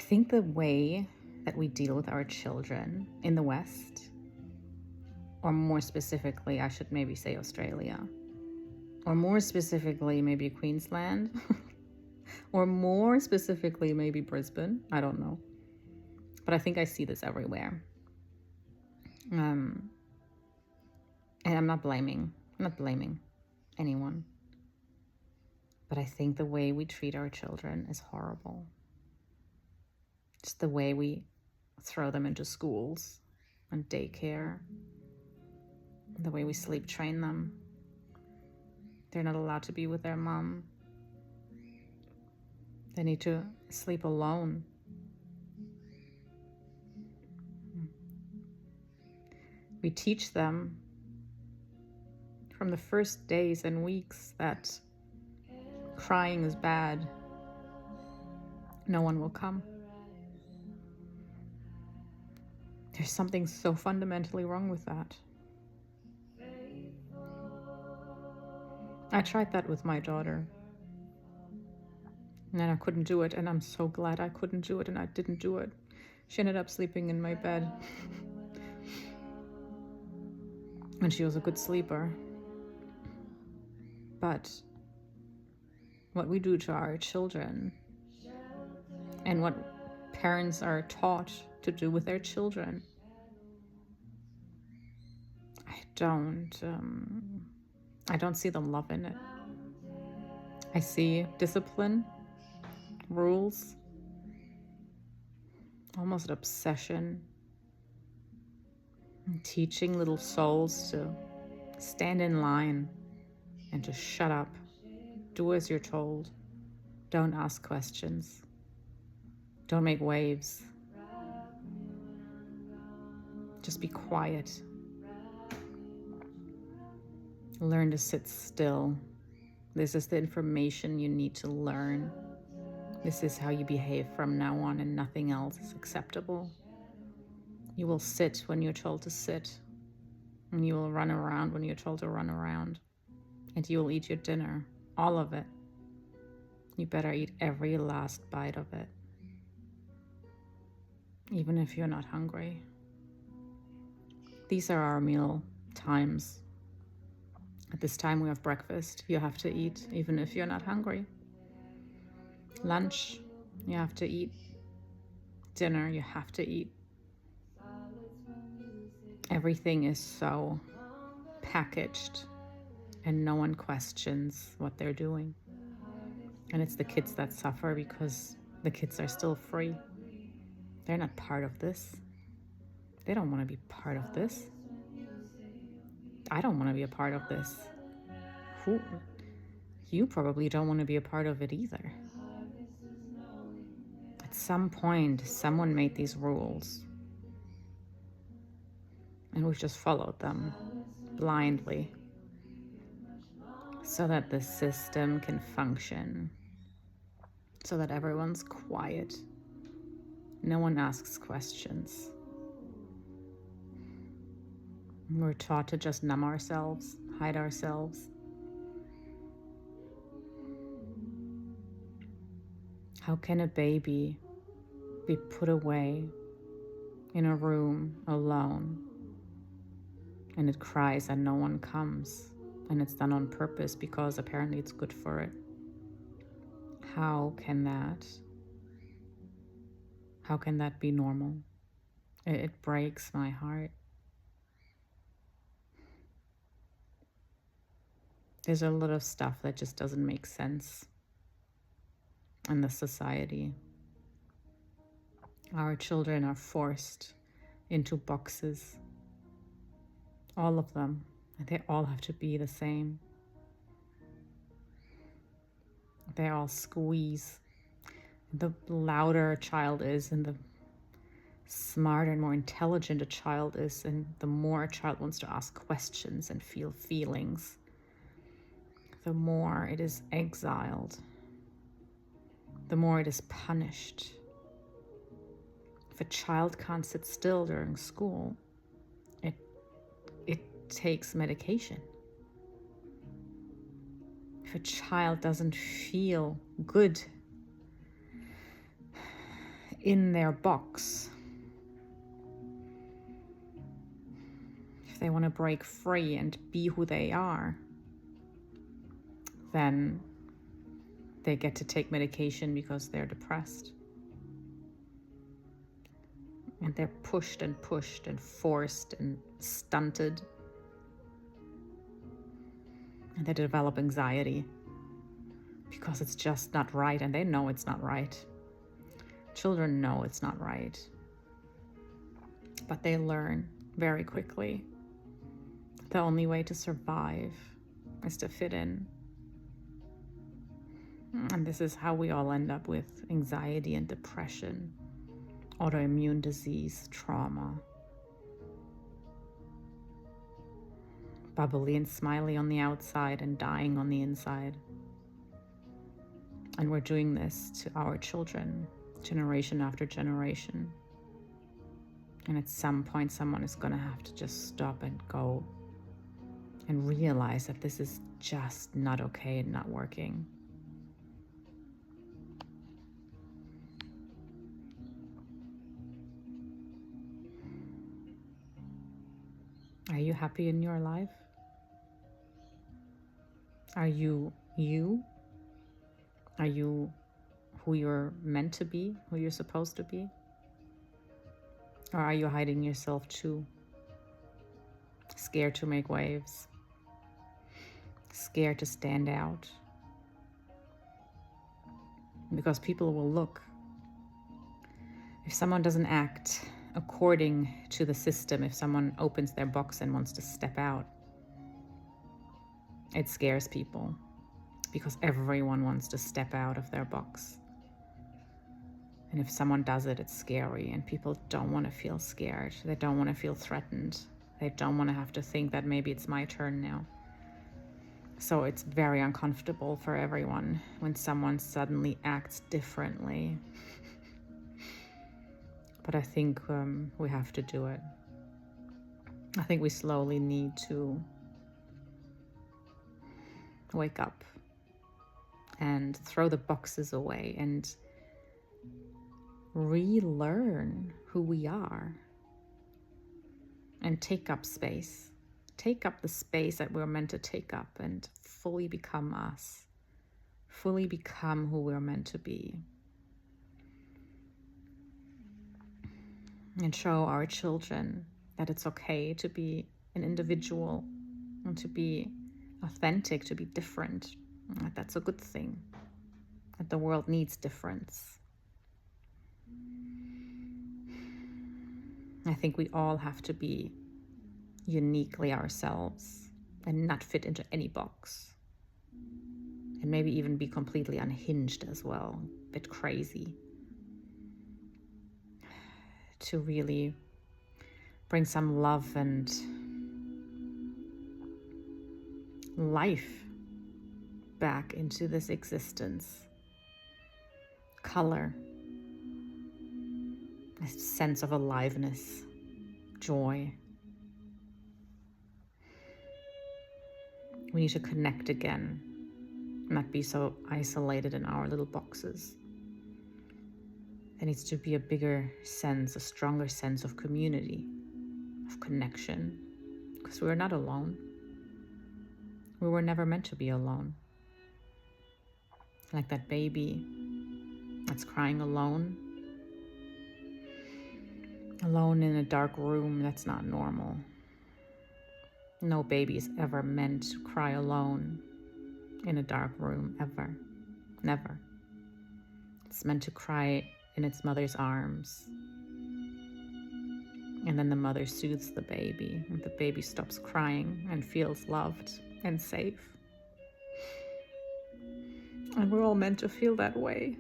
think the way that we deal with our children in the West, or more specifically, I should maybe say Australia, or more specifically, maybe Queensland, or more specifically, maybe Brisbane. I don't know. But I think I see this everywhere. And I'm not blaming anyone. But I think the way we treat our children is horrible. Just the way we throw them into schools and daycare, the way we sleep train them. They're not allowed to be with their mom. They need to sleep alone. We teach them from the first days and weeks that crying is bad. No one will come. There's something so fundamentally wrong with that. I tried that with my daughter. And I couldn't do it, and I'm so glad I couldn't do it, and I didn't do it. She ended up sleeping in my bed. And she was a good sleeper. But what we do to our children and what parents are taught to do with their children, I don't see the love in it. I see discipline, rules, almost an obsession, and teaching little souls to stand in line and to shut up, do as you're told, don't ask questions, don't make waves, just be quiet, learn to sit still. This is the information you need to learn. This is how you behave from now on, and nothing else is acceptable. You will sit when you're told to sit, and you will run around when you're told to run around, and you will eat your dinner, all of it. You better eat every last bite of it, even if you're not hungry. These are our meal times. At this time we have breakfast, you have to eat even if you're not hungry. Lunch, you have to eat. Dinner, you have to eat. Everything is so packaged and no one questions what they're doing. And it's the kids that suffer because the kids are still free. They're not part of this. They don't want to be part of this. I don't want to be a part of this. You probably don't want to be a part of it either. At some point, someone made these rules, and we've just followed them blindly so that the system can function, so that everyone's quiet. No one asks questions. We're taught to just numb ourselves, hide ourselves. How can a baby be put away in a room alone and it cries and no one comes, and it's done on purpose because apparently it's good for it? How can that be normal? It breaks my heart. There's a lot of stuff that just doesn't make sense in the society. Our children are forced into boxes, all of them, and they all have to be the same. They all squeeze. The louder a child is, and the smarter and more intelligent a child is, and the more a child wants to ask questions and feel feelings, the more it is exiled, the more it is punished. If a child can't sit still during school, it takes medication. If a child doesn't feel good, in their box. If they want to break free and be who they are, then they get to take medication because they're depressed. And they're pushed and pushed and forced and stunted. And they develop anxiety because it's just not right, and they know it's not right. Children know it's not right. But they learn very quickly the only way to survive is to fit in. And this is how we all end up with anxiety and depression, autoimmune disease, trauma. Bubbly and smiley on the outside and dying on the inside. And we're doing this to our children, generation after generation. And at some point, someone is going to have to just stop and go and realize that this is just not okay and not working. Are you happy in your life? Are you you? Are you who you're meant to be, who you're supposed to be? Or are you hiding yourself too? Scared to make waves? Scared to stand out? Because people will look. If someone doesn't act according to the system, if someone opens their box and wants to step out, it scares people because everyone wants to step out of their box. And if someone does it, it's scary, and people don't want to feel scared. They don't want to feel threatened. They don't want to have to think that maybe it's my turn now. So it's very uncomfortable for everyone when someone suddenly acts differently. But I think we have to do it. I think we slowly need to wake up and throw the boxes away and relearn who we are and take up space. Take up the space that we're meant to take up and fully become us. Fully become who we're meant to be. And show our children that it's okay to be an individual and to be authentic, to be different. That's a good thing. That the world needs difference. I think we all have to be uniquely ourselves and not fit into any box. And maybe even be completely unhinged as well, a bit crazy. To really bring some love and life back into this existence. Color, a sense of aliveness, joy. We need to connect again, not be so isolated in our little boxes. There needs to be a bigger sense, a stronger sense of community, of connection, because we're not alone. We were never meant to be alone. Like that baby that's crying alone. Alone in a dark room, that's not normal. No baby is ever meant to cry alone in a dark room, ever. Never. It's meant to cry in its mother's arms. And then the mother soothes the baby, and the baby stops crying and feels loved and safe. And we're all meant to feel that way.